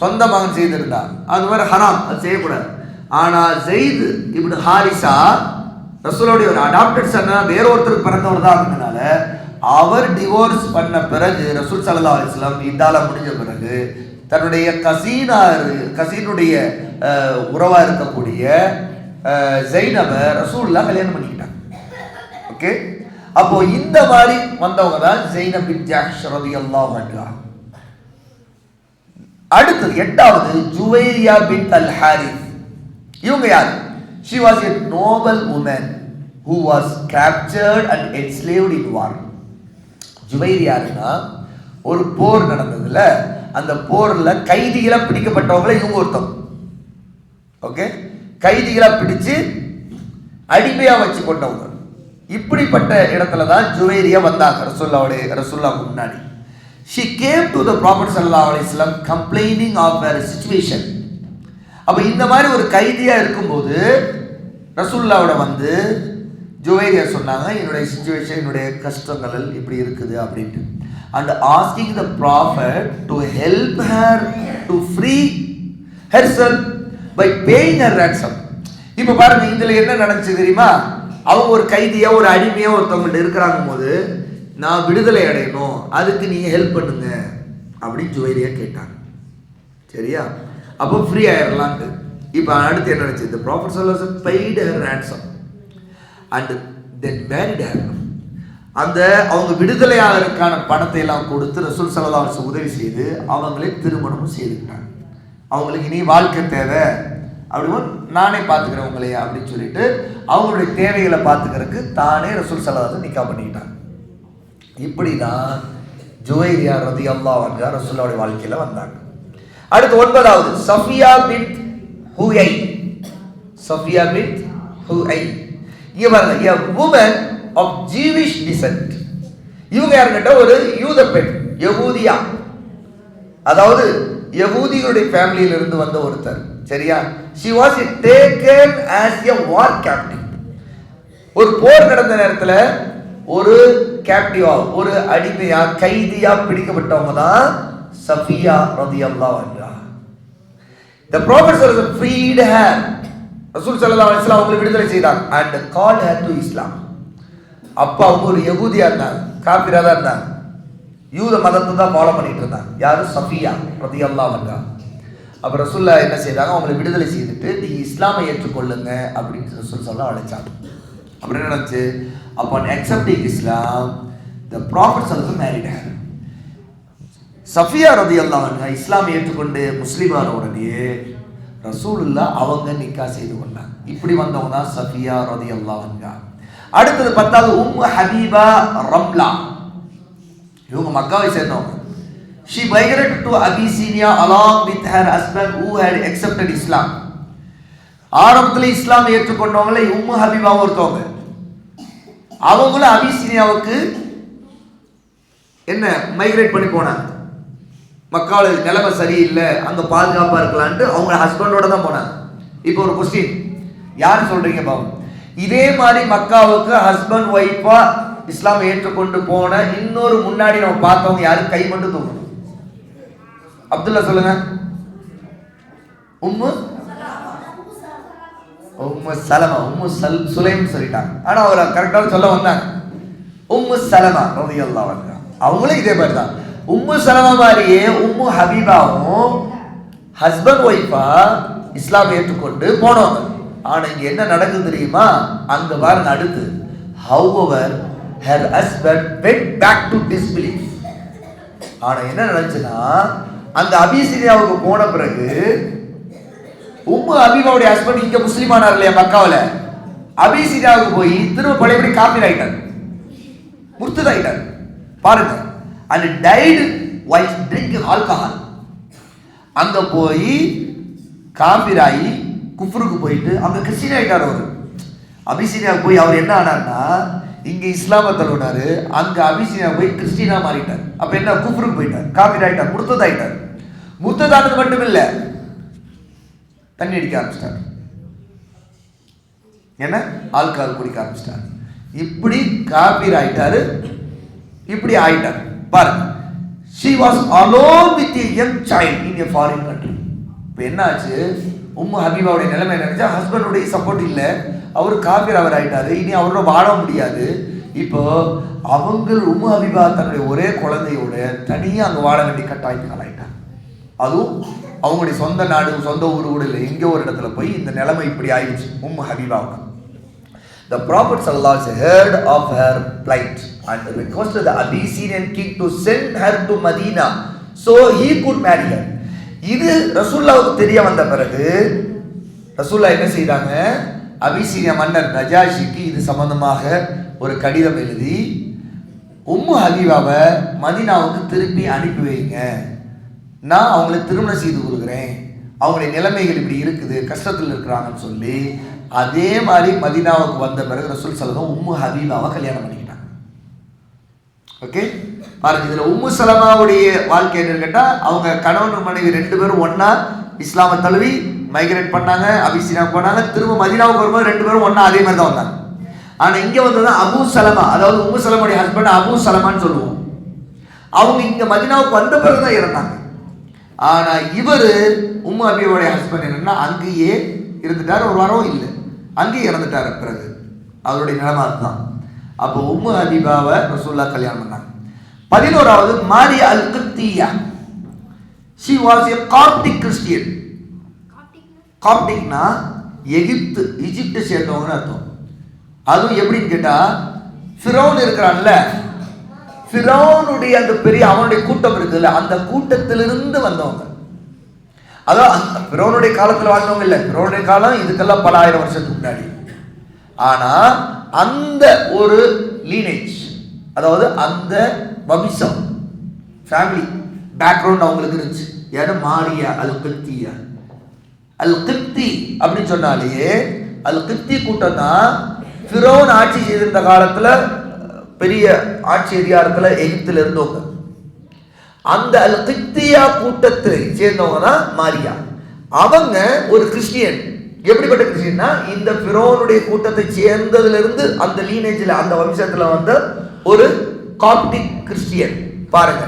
சொந்த மகன் செய்திருந்தா அது மாதிரி ஹராம், அது செய்யக்கூடாது. ஆனா ஜெயித் இப்னு ஹாரிசா ரசூலுடைய ஒரு அடாப்டட் சன்னா, வேற ஒருத்தருக்கு பிறந்தவர் தான் இருந்தனால, அவர் டிவோர்ஸ் பண்ண பிறகு ரசூல் ஸல்லல்லாஹு அலைஹி வஸல்லம் இதால முடிஞ்ச பிறகு தன்னுடைய கசீனுடைய உறவா இருக்கக்கூடிய ஜெய்னபை ரசூலுல்லாஹ் கல்யாணம் பண்ணிக்கிட்டாங்க. ஓகே, அப்போ இந்த மாதிரி வந்தவங்க தான் ஜெய்னப் பின் ஜாஷ் ரலியல்லாஹு அன்ஹா. அடுத்தது எட்டாவது ஜுவைரியா பின்த் அல் ஹாரிஸ். இவங்க யார்? She was a noble woman who was captured and enslaved in war. ஜுவைரியாருன்னா ஒரு போர் நடந்ததுல, அந்த போர்ல கைதிகளா பிடிக்கப்பட்டவங்களை இவங்க ஒருத்தவங்க. ஓகே, கைதிகளா பிடிச்சு அடிமையா வச்சு கொண்டவங்க. இப்படிப்பட்ட இடத்துல தான் ஜுவைரியா வந்தாங்க ரசூலுல்லாஹ்வுக்கு முன்னாடி. She came to the Prophet sallallahu alaihi wasallam complaining of her situation. அப்ப இந்த மாதிரி ஒரு கைதியா இருக்கும்போது ரசூலுல்லாஹ்வோட ஜுவைரியா சொன்னாங்க, என்னுடைய சிச்சுவேஷன், என்னுடைய கஷ்டங்கள் இப்படி இருக்குது அப்படின்ட்டு. And asking the Prophet to help her to free herself by paying her ransom. இப்ப பாருங்க, இதுல என்ன நடந்துச்சு தெரியுமா? அவங்க ஒரு கைதியா, ஒரு அடிமையா ஒருத்தவங்கள்ட்ட இருக்கிறாங்க போது, நான் விடுதலை அடையணும், அதுக்கு நீங்க ஹெல்ப் பண்ணுங்க அப்படின்னு ஜுவைரியா கேட்டாங்க. சரியா? அப்போ ஃப்ரீ ஆயிடலான்ட்டு. இப்போ அடுத்து என்ன நடந்துச்சு? The Prophet sallallahu alaihi wasallam paid her ransom and then married her. அந்த அவங்க விடுதலையாளருக்கான பணத்தை எல்லாம் கொடுத்து ரசூல் ஸல்லல்லாஹு அலைஹி வஸல்லம் உதவி செய்து அவங்களே திருமணமும் செய்துக்கிட்டாங்க. அவங்களுக்கு இனி வாழ்க்கை தேவை, அப்படின்னா நானே பார்த்துக்கிறேன் உங்களையே அப்படின்னு சொல்லிட்டு அவங்களுடைய தேவைகளை பார்த்துக்கிறதுக்கு தானே ரசூல் ஸல்லல்லாஹு அலைஹி வஸல்லம் நிக்கா பண்ணிக்கிட்டாங்க. இப்படி தான் ஜுவைரியா ரலியல்லாஹு அன்ஹா ரசூலுல்லாஹ்வுடைய வாழ்க்கையில் வந்தாங்க. அடுத்து 9வது சஃபியா பின்த் ஹுயை. சஃபியா பின்த் ஹுயை, இங்க பாருங்க, a woman of Jewish descent. இவங்க யாருக்கிட்ட ஒரு யூத பெண், யகூதியா, அதாவது யகூதிகளுடைய ஃபேமிலியில இருந்து வந்த ஒருத்தர். சரியா? she was taken as a war captive. ஒரு போர் நடந்த நேரத்தில் ஒரு கேப்டிவா, ஒரு அடிமையா, கைதியா பிடிக்கப்பட்டவங்க தான் சஃபியா ரலியல்லாஹு அன்ஹா. the prophet sallallahu alaihi wasallam freed her. ரசூல் ஸல்லல்லாஹு அலைஹி வஸல்லம் அவங்களை விடுதலை செய்தார் and called her to Islam. அப்பா அவங்க ஒரு யகூதியா இருந்தாங்க, காபிரா தான் இருந்தாங்க, யூத மதத்தை தான் ஃபாலோ பண்ணிட்டு இருந்தாங்க. யாரு? சஃபியா ரலியல்லாஹு அன்ஹா. அப்ப ரசூலுல்லாஹ் என்ன செய்தாங்க, அவங்களை விடுதலை செய்துட்டு நீங்க இஸ்லாமை ஏற்றுக்கொள்ளுங்க அப்படின்னு ரசூல் ஸல்லல்லாஹு அலைஹி வஸல்லம். அப்புறம் என்ன நடந்துச்சு? upon accepting Islam the prophet sallallahu alaihi wasallam married her. Safiya ரலியல்லாஹு அன்ஹா இஸ்லாமை ஏற்றுக்கொண்டு முஸ்லிமான உடனே ரசூலுல்லாஹ் அவங்க நிக்கா செய்து கொண்டாங்க. இப்படி வந்தவங்க தான் சஃபியா ரலியல்லாஹு அன்ஹா. அடுத்தது 10வது உம்மு ஹபீபா ரம்லா. இவங்க மக்காவை சேர்ந்தவங்க. she migrated to Abyssinia along with her husband who had accepted Islam. ஆரம்பத்தில் இஸ்லாமை ஏற்றுக்கொண்டவங்களே உம்மு ஹபீபா ஒருத்தவங்க. அவங்களும் அபிசீனியாவுக்கு என்ன மைக்ரேட் பண்ணி போனாங்க. மக்காவில் நிலைமை சரியில்லை, அங்கே பாதுகாப்பாக இருக்கலான்ட்டு அவங்க ஹஸ்பண்டோட தான் போனாங்க. இப்போ ஒரு கொஸ்டின், யார் சொல்றீங்க பாவம்? இதே மாதிரி மக்காவுக்கு ஹஸ்பண்ட் ஒய்ஃபா இஸ்லாம் ஏற்றுக்கொண்டு போன இன்னொரு முன்னாடி நம்ம பார்த்தவங்க யாரு? கை மட்டும் தூக்கணும். அப்துல்லா சொல்லுங்க. உம்மு சலமா, உம்மு சுலைம் சொல்லிட்டாங்க. ஆனா அவரை கரெக்டாக சொல்ல வந்தாங்க. உம்மு சலமா ரலியல்லாஹு அன்ஹா அவங்களும் இதே மாதிரி தான். உம்மு சலமா மாதிரியே உம்மு ஹபீபாவும் ஹஸ்பண்ட் ஒய்ஃபா இஸ்லாம் ஏற்றுக்கொண்டு போனவங்க. ஆனா இங்க என்ன நடக்குது தெரியுமா? அங்க பாருங்க அடுத்து, however her husband went back to disbelief. ஆனா என்ன நடந்துச்சுன்னா, அந்த அபிசீனியாவுக்கு போன பிறகு உம்மு ஹபீபாவுடைய ஹஸ்பண்ட் இங்க முஸ்லீம் ஆனார் இல்லையா மக்காவில், அபிசீனியாவுக்கு போய் திரும்ப பழையபடி காபீர் ஆயிட்டார், முர்த்தத் ஆயிட்டார். பாருங்க, and died while drinking alcohol. அங்க போய் காபீர் ஆகி குஃப்ருக்கு போயிட்டு அங்க கிறிஸ்டியன் ஆயிட்டார். அவர் அபிசீனியாவுக்கு போய் அவர் என்ன ஆனார்னா, இங்க இஸ்லாம தழுவினாரு, அங்க அபிசீனியா போய் கிறிஸ்டியனா மாறிட்டார். அப்ப என்ன? குஃப்ருக்கு போயிட்டார், காபீர் ஆயிட்டார், முர்த்தத் ஆயிட்டார். முர்த்தத் ஆனது மட்டும் இல்ல, தண்ணி அடிக்க ஆரம்பிச்சிட்டார், என்ன ஆல்கஹால் குடிக்க ஆரம்பிச்சிட்டார். இப்படி காபீர் ஆயிட்டாரு, இப்படி ஆயிட்டார். பாருங்க, she was alone with a young child in a foreign country. இப்போ என்ன ஆச்சு? உம்மு ஹபீபாவுடைய நிலைமை நினைச்சா ஹஸ்பண்டுடைய சப்போர்ட் இல்லை, அவர் காபீர் அவர் ஆயிட்டாரு, இனி அவரோட வாழ முடியாது. இப்போ அவங்க உம்மு ஹபீபா தன்னுடைய ஒரே குழந்தையோட தனியாக அங்கே வாழ வேண்டிய கட்டாயத்துக்கு ஆயிட்டாங்க. அதுவும் அவங்களுடைய சொந்த நாடு, சொந்த ஊர் கூட இல்லை, எங்கேயோ ஒரு இடத்துல போய் இந்த நிலைமை இப்படி ஆயிடுச்சு உம்மு ஹபீபாவுக்கு. The Prophet sallallahu alaihi wasallam heard of her plight and requested the Abyssinian king to send her to Medina so he could marry her. இது ரசூலுல்லாஹ்வுக்கு தெரிய வந்த பிறகு ரசூலுல்லாஹ் என்ன செய்தாங்க? அபிசீனியா மன்னர் நஜாஷிக்கு இது சம்பந்தமாக ஒரு கடிதம் எழுதி உம்மு ஹபீபாவை மதீனாவுக்கு திருப்பி அனுப்பி வைங்க, நான் அவங்களை திருமணம் செய்து கொள்கிறேன், அவங்களுடைய நிலைமைகள் இப்படி இருக்குது, கஷ்டத்தில் இருக்கிறாங்கன்னு சொல்லி அதே மாதிரி மதீனாவுக்கு வந்த பிறகு ரசூல் ஸல்லல்லாஹு உம்மு ஹபீபாவை கல்யாணம் பண்ணிக்கிட்டாங்க. ஓகே, பாருங்க, இதுல உம்மு சலமாவுடைய வாழ்க்கை என்னன்னு கேட்டா, அவங்க கணவன் மனைவி 2 பேரும் ஒன்னா இஸ்லாமை தழுவி மைக்ரேட் பண்ணாங்க, அபிசீனியா போனாங்க, திரும்ப மதீனாவுக்கு வரும்போது 2 பேரும் ஒன்னா அதே மாதிரி தான் வந்தாங்க. ஆனா இங்க வந்தது அபூ சலமா, அதாவது உம்மு சலமாவுடைய ஹஸ்பண்ட் அபூ சலமான்னு சொல்லுவோம். அவங்க இங்க மதீனாவுக்கு வந்த பிறகு தான் இறந்தாங்க. ஆனா இவரு உம்மு ஹபீபாவுடைய ஹஸ்பண்ட் என்னன்னா அங்கேயே இருந்துட்டார், ஒரு வாரம் இல்லை, அங்கேயே இறந்துட்டார். பிறகு அவருடைய நிலைமை தான். அப்போ உம்மு ஹபீபாவை ரசூலுல்லாஹ் கல்யாணம் பண்ணாங்க. 11வது மாரியா அல் கிப்தியா. she was a Coptic Christian. காப்டிக்னா எகிப்தை சேர்ந்தவங்கன்னு அர்த்தம். அதுவும் எப்படின்னு கேட்டா, ஃபிரௌன் இருக்கிறான்ல, ஃபிரௌனுடைய அந்த பெரிய அவனுடைய கூட்டம் இருக்குல்ல, அந்த கூட்டத்திலிருந்து வந்தவங்க. அதான் பிறோனுடைய காலத்தில் வாழ்ந்தவங்க இல்லை, பிறோனுடைய காலம் இதுக்கெல்லாம் பல ஆயிரம் வருஷத்துக்கு முன்னாடி. ஆனா அந்த ஒரு லீனேஜ், அதாவது அந்த வம்சம், ஃபேமிலி பேக்ரவுண்ட் அவங்களுக்கு இருந்துச்சு. ஏன்னா மாரியா அல் கிப்தியா, அல் கிப்தி அப்படின்னு சொன்னாலே அல் கிப்தி கூட்டம் தான் ஃபிரௌன் ஆட்சி செய்திருந்த காலத்துல பெரிய ஆட்சி அதிகாரத்துல எகிப்துல இருந்தவங்க. அந்த அல் கிப்தியா கூட்டத்தை சேர்ந்தவங்க தான் மாரியா. அவங்க ஒரு கிறிஸ்டியன். எப்படிப்பட்ட கிறிஸ்டியன்னா, இந்த ஃபிரௌனுடைய கூட்டத்தை சேர்ந்ததுல இருந்து அந்த லீனேஜ்ல அந்த வம்சத்துல வந்த ஒரு காப்டிக் கிறிஸ்டியன். பாருங்க,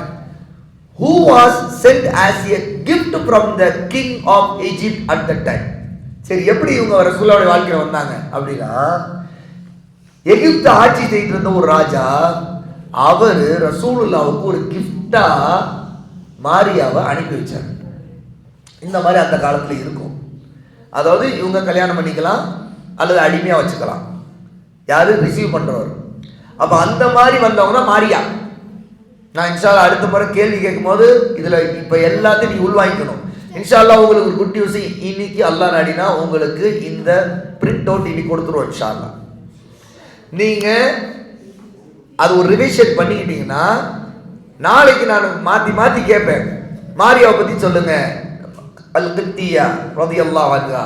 who was sent as a gift from the king of Egypt at that time. சரி, எப்படி இவங்க ரசூலுல்லாஹ்வுடைய வாழ்க்கையில வந்தாங்க அப்படின்னா, எகிப்து ஆட்சி செய்து இருந்த ஒரு ராஜா, அவர் ரசூலுல்லாஹ்வுக்கு ஒரு கிஃப்டா மாரியாவை அனுப்பி வச்சார். இந்த மாதிரி அந்த காலத்துல இருக்கும். அதாவது இவங்க கல்யாணம் பண்ணிக்கலாம் அல்லது அடிமையா வச்சுக்கலாம், யாரு ரிசீவ் பண்றவர். அப்ப அந்த மாதிரி வந்தவங்க தான் மாரியா. நான் இன்ஷால்லா அடுத்த முறை கேள்வி கேட்கும் போது இதுல இப்ப எல்லாத்தையும் நீ உள்வாங்கிக்கணும். இன்ஷால்லா உங்களுக்கு ஒரு குட் நியூஸ் இன்னைக்கு அல்லாஹ் நாடினா உங்களுக்கு இந்த பிரிண்ட் அவுட் இன்னைக்கு கொடுத்துருவோம் இன்ஷால்லா. நீங்க அது ஒரு ரிவிஷன் பண்ணிக்கிட்டீங்கன்னா நாளைக்கு நான் மாத்தி கேட்பேன், மாரியாவை பத்தி சொல்லுங்க, அல் கிப்தியா ரலியல்லாஹு அன்ஹா,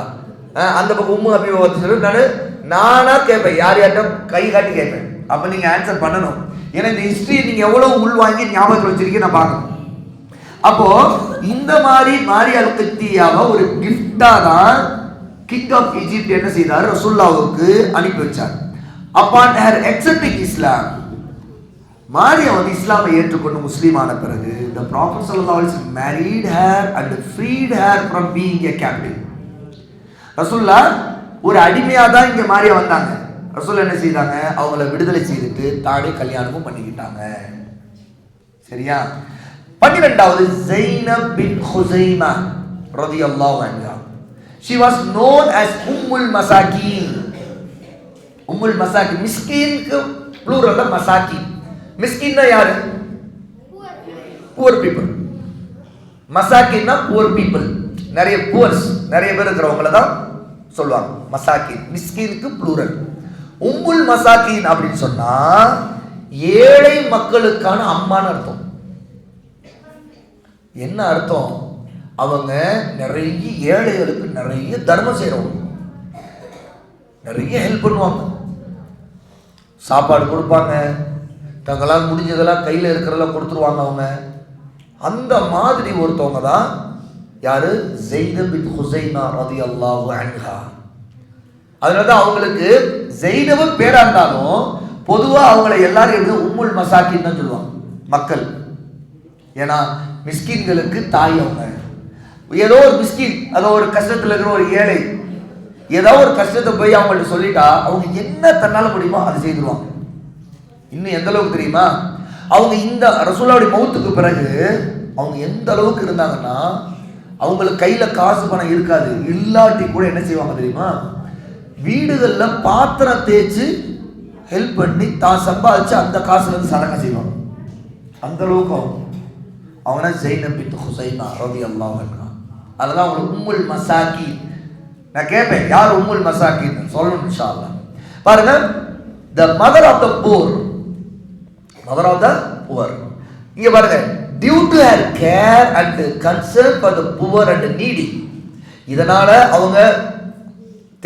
அந்த பக்கம் உம்மு ஹபீபா பத்தி சொல்லுங்க. நானா கேட்பேன், யார் யார்ட்டும் கை காட்டி கேட்பேன். அப்ப நீங்க ஆன்சர் பண்ணணும். ஏன்னா இந்த ஹிஸ்டரி நீங்க எவ்வளவு உள்வாங்கி ஞாபகத்தில் வச்சிருக்கீங்க நான் பார்க்கணும். அப்போ இந்த மாதிரி மாரியா அல் கிப்தியாவை ஒரு கிஃப்டா தான் கிங் ஆஃப் ஈஜிப்ட் என்ன செய்தார், ரசூலுல்லாஹ்வுக்கு அனுப்பி வச்சார். upon her accepting Islam, மாரியா வந்து இஸ்லாமை ஏற்றுக்கொண்டு முஸ்லீமான பிறகு the Prophet sallallahu alaihi wasallam married her and freed her from being a captive. ரசூலுல்லாஹ் ஒரு அடிமையா தான் இங்க மாரியா வந்தாங்க. ரசூல் என்ன செய்தாங்க, அவங்கள விடுதலை செய்துட்டு தானே கல்யாணமும் பண்ணிக்கிட்டாங்க. சரியா? 12வது ஜைனப் பின் ஹுசைமா ரலியல்லாஹு அன்ஹா. She was known as உம்முல் மசாகீன். உம்முல் மசாகீன், மிஸ்கீனுக்கு ப்ளூரல்ல மசாகீன். மிஸ்கீன்னா யாரு? Poor people. மசாகீன்னா புவர் பீப்புள், நிறைய புவர்ஸ் நிறைய பேர் இருக்கிறவங்கள தான் சொல்லுவாங்க மசாகீன். மிஸ்கீனுக்கு ப்ளூரல். உம்முல் மசாகீன் அப்படின்னு சொன்னா ஏழை மக்களுக்கான அம்மான்னு அர்த்தம். என்ன அர்த்தம்? அவங்க நிறைய ஏழைகளுக்கு நிறைய தர்மம் செய்யறவங்க, நிறைய ஹெல்ப் பண்ணுவாங்க, சாப்பாடு கொடுப்பாங்க, தங்களால் முடிஞ்சதெல்லாம் கையில் இருக்கிறதெல்லாம் கொடுத்துருவாங்க அவங்க. அந்த மாதிரி ஒருத்தவங்க தான் யாரு, ஸைனப் பின் ஹுசைமா ரலியல்லாஹு அன்ஹா. அதனாலதான் அவங்களுக்கு ஸைனப் பேரா இருந்தாலும் பொதுவா அவங்களை எல்லாரும் எப்படி உம்முல் மசாகின் தான் சொல்லுவாங்க மக்கள். ஏன்னா மிஸ்கின்களுக்கு தாய் அவங்க. ஏதோ ஒரு மிஸ்கின், அதோ ஒரு கஷ்டத்துல இருக்கிற ஒரு ஏழை ஏதோ ஒரு கஷ்டத்தை போய் அவங்கள்ட்ட சொல்லிட்டா அவங்க என்ன தன்னால முடியுமோ அதை செய்துருவாங்க. இன்னும் எந்த அளவுக்கு தெரியுமா, அவங்க இந்த ரசூலுல்லாஹ்வுடைய மௌத்துக்கு பிறகு அவங்க எந்த அளவுக்கு இருந்தாங்கன்னா, அவங்களுக்கு கையில காசு பணம் இருக்காது, இல்லாட்டி கூட என்ன செய்வாங்க தெரியுமா, வீடுகள்ல பாத்திரம் தேய்ச்சி ஹெல்ப் பண்ணி தான் சம்பாதிச்சு அந்த காசுல இருந்து சடங்கை செய்வாங்க. அந்த அளவுக்கு அவங்க ஸைனப் பின் ஹுசைமா ரலியல்லாஹு அன்ஹா. அதெல்லாம் அவங்களுக்கு உம்முல் மசாகீன். நான் கேட்பேன், யார் உம்முல் மசாகீன் சொல்லணும் இன்ஷா அல்லாஹ். பாருங்க, the mother of the poor, mother of the poor. இங்க பாருங்க, due to her care and concern for the poor and needy, இதனால அவங்க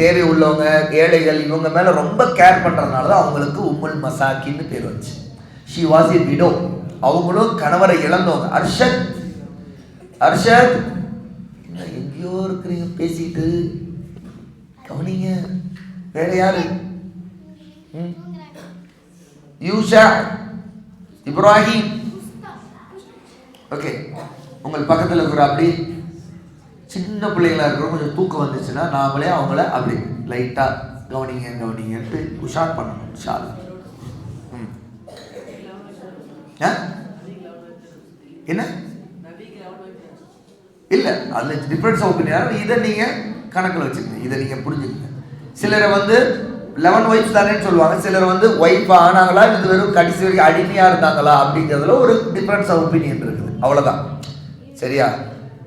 தேவை உள்ளவங்க ஏழைகள் இவங்க மேல ரொம்ப கேர் பண்றதுனால தான் அவங்களுக்கு உம்முல் மசாகின்னு பேர் வந்துச்சு. she was a widow, அவங்களும் கணவரை இழந்தவங்க. அர்ஷத் எங்கேயோ இருக்கிறீங்க பேசிட்டு கவனிங்க. வேற யாரு? யூஷா, இப்ராஹிம். ஓகே, உங்கள் பக்கத்தில் இருக்கிற அப்படி சின்ன பிள்ளைங்களா இருக்கிறோம், கொஞ்சம் தூக்கம் வந்துச்சுன்னா நாமளே அவங்கள அப்படி லைட்டா கவனிங்கன்ட்டு உஷார் பண்ணணும். உஷார். என்ன இல்ல, அதுல டிஃபரன்ஸ் ஒப்பீனியன். இதை நீங்க கணக்கில் வச்சுக்கோங்க, இதை நீங்க புரிஞ்சுக்கங்க. சிலரை வந்து 11 ஒய்ஃப் தானேன்னு சொல்லுவாங்க, சிலர் வந்து ஒய்ஃப் ஆனாங்களா இது வெறும் கடைசி வரைக்கும் அடிமையா இருந்தாங்களா அப்படிங்கிறதுல ஒரு டிஃபரன்ஸ் ஆஃப் ஒப்பீனியன் இருக்குது, அவ்வளவுதான். சரியா?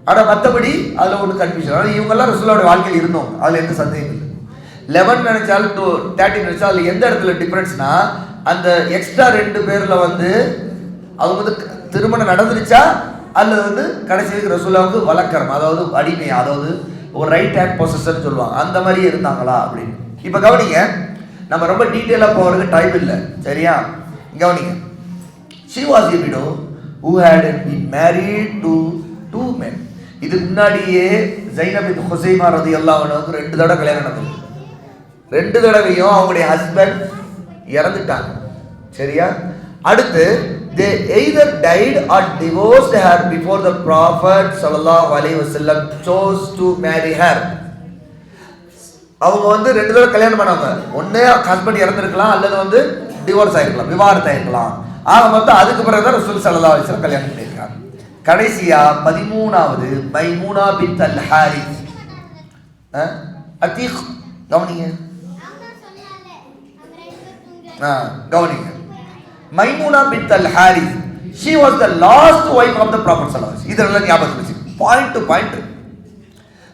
ஆனால் மற்றபடி அதில் ஒன்று கன்ஃபியூஷன். ஆனால் இவங்கெல்லாம் ரசூலுல்லாஹ்வுடைய வாழ்க்கையில் இருந்தவங்க, அதில் எந்த சந்தேகம் இல்லை. 11 நினைச்சாலும் 13 நினைச்சாலும் அதில் எந்த இடத்துல டிஃப்ரென்ஸ்னா, அந்த எக்ஸ்ட்ரா 2 பேரில் வந்து அவங்க வந்து திருமணம் நடந்துருச்சா அல்லது வந்து கடைசி வரைக்கும் ரசூலுல்லாஹ்வுக்கு வழக்கரம், அதாவது அடிமை, அதாவது ஒரு ரைட் ஹேண்ட் பொசிஷன் சொல்லுவாங்க, அந்த மாதிரி இருந்தாங்களா அப்படின்னு. இப்போ கவனிங்க, நம்ம ரொம்ப டீட்டெயிலாக போகிறதுக்கு டைம் இல்லை, சரியா? கவனிங்க. She was a widow who had been married to 2 men. இதுக்கு முன்னாடியே ஜைனப் பின்த் ஹுசைமா ரலியல்லாஹு அன்ஹாவுக்கு 2 தடவை கல்யாணம் நடந்தது. 2 தடவையும் அவங்களுடைய ஹஸ்பண்ட் இறந்துட்டாங்க, சரியா? அடுத்து they either died or divorced her before the prophet sallallahu alaihi wasallam chose to marry her. அவங்க வந்து 2 தடவை கல்யாணம் பண்ணாங்க. ஒண்ணே ஹஸ்பண்ட் இறந்திருக்கலாம் அல்லது வந்து டிவோர்ஸ் ஆயிருக்கலாம், விவாகரத்து ஆயிருக்கலாம். ஆக மொத்தம் அதுக்கு பிறகு தான் ரசூல் ஸல்லல்லாஹு அலைஹி வஸல்லம் கல்யாணம் பண்ணியிருக்காங்க. கடைசியா 13வது மைமூனா பின்த் அல் ஹாரிஸ். அத்தீக் கவனிங்க, கவனிங்க. மைமூனா பின்த் அல் Harris, she was the last wife of the prophet sallallahu alaihi wasallam. இதெல்லாம் ஞாபகம் வச்சு பாயிண்ட் டு பாயிண்ட்.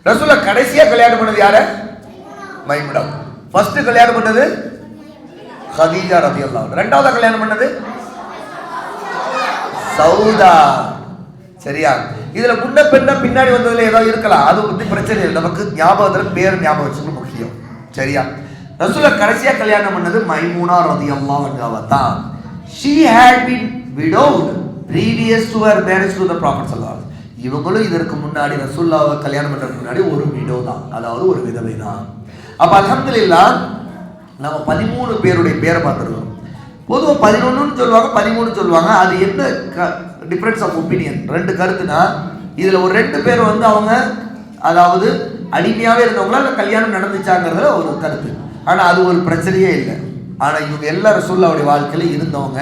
ரசூலுல்லாஹ் கடைசியா கல்யாணம் பண்ணது யார? மைமூனா. ஃபர்ஸ்ட் கல்யாணம் பண்ணது ஹதீஜா ரலியல்லாஹு அன்ஹா. ரெண்டாவது கல்யாணம் பண்ணது சௌதா, சரியா? இதுல முன்ன பெண்ண பின்னாடி வந்ததுல ஏதாவது இருக்கலாம், அது பத்தி பிரச்சனை இல்லை. நமக்கு ஞாபகத்துல பேர் ஞாபகம் வச்சுக்க முக்கியம், சரியா? ரசூலுல்லாஹ் கடைசியா கல்யாணம் பண்ணது மைமூனா ரலியல்லாஹு அன்ஹா தான். She had been widowed previous to her marriage to the prophet sallallahu alaihi wasallam. இவங்களும் இதற்கு முன்னாடி ரசூலுல்லாஹ்வை கல்யாணம் பண்றதுக்கு முன்னாடி ஒரு விடோ தான், அதாவது ஒரு விதவை தான். அப்ப அல்ஹம்துலில்லாஹ் நம்ம 13 பேருடைய பேரை பார்த்துருக்கோம். பொதுவாக 11 சொல்லுவாங்க, 13 சொல்லுவாங்க. அது என்ன டிஃபரன்ஸ் ஆஃப் ஒப்பீனியன், 2 கருத்துனா, இதில் ஒரு 2 பேர் வந்து அவங்க அதாவது அடிமையாகவே இருந்தவங்களா இல்லை கல்யாணம் நடந்துச்சாங்கிறதுல ஒரு கருத்து. ஆனால் அது ஒரு பிரச்சனையே இல்லை. ஆனால் இவங்க எல்லாரும் ரசூலுல்லாஹ்வுடைய வாழ்க்கையில் இருந்தவங்க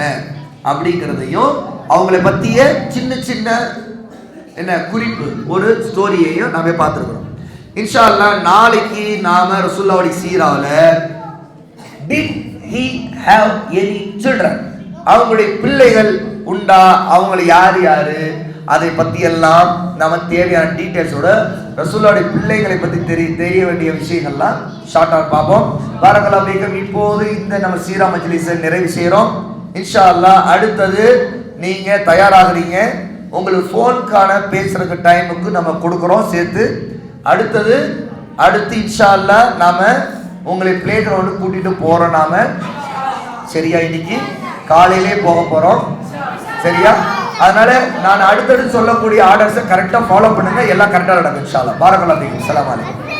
அப்படிங்கிறதையும் அவங்களை பற்றிய சின்ன சின்ன என்ன குறிப்பு, ஒரு ஸ்டோரியையும் நாம பார்த்துருக்குறோம். இன்ஷா அல்லாஹ் நாளைக்கு நாம ரசூலுல்லாஹ்வுடைய சீராவில் did he have any children, அவங்களுடைய பிள்ளைகள் உண்டா, அவங்களை யார் யாரு, அதை பற்றி எல்லாம் நம்ம தேவையான டீட்டெயில்ஸோட ரசூலுல்லாஹ்வுடைய பிள்ளைகளை பற்றி தெரிய வேண்டிய விஷயங்கள்லாம் ஷார்ட்டாக பார்ப்போம். பாரக்கல்லாஹு ஃபீக்கும். இப்போது இந்த நம்ம சீரா மஜ்லிஸை நிறைவு செய்கிறோம். இன்ஷா அல்லாஹ் அடுத்தது நீங்கள் தயாராகிறீங்க, உங்களுக்கு ஃபோனுக்கான பேசுறதுக்கு டைமுக்கு நம்ம கொடுக்குறோம் சேர்த்து. அடுத்து இன்ஷா அல்லாஹ் நாம உங்களை பிளே கிரவுண்டு கூட்டிட்டு போறோம் நாம, சரியா? இன்னைக்கு காலையிலே போக போறோம், சரியா? அதனால நான் அடுத்தடுத்து சொல்லக்கூடிய ஆர்டர்ஸை கரெக்டாக ஃபாலோ பண்ணுங்க, எல்லாம் கரெக்டாக நடக்கும் இன்ஷா அல்லாஹ். பாரக்கல்லாஹு ஃபீக்கும். அஸ்ஸலாமு அலைக்கும்.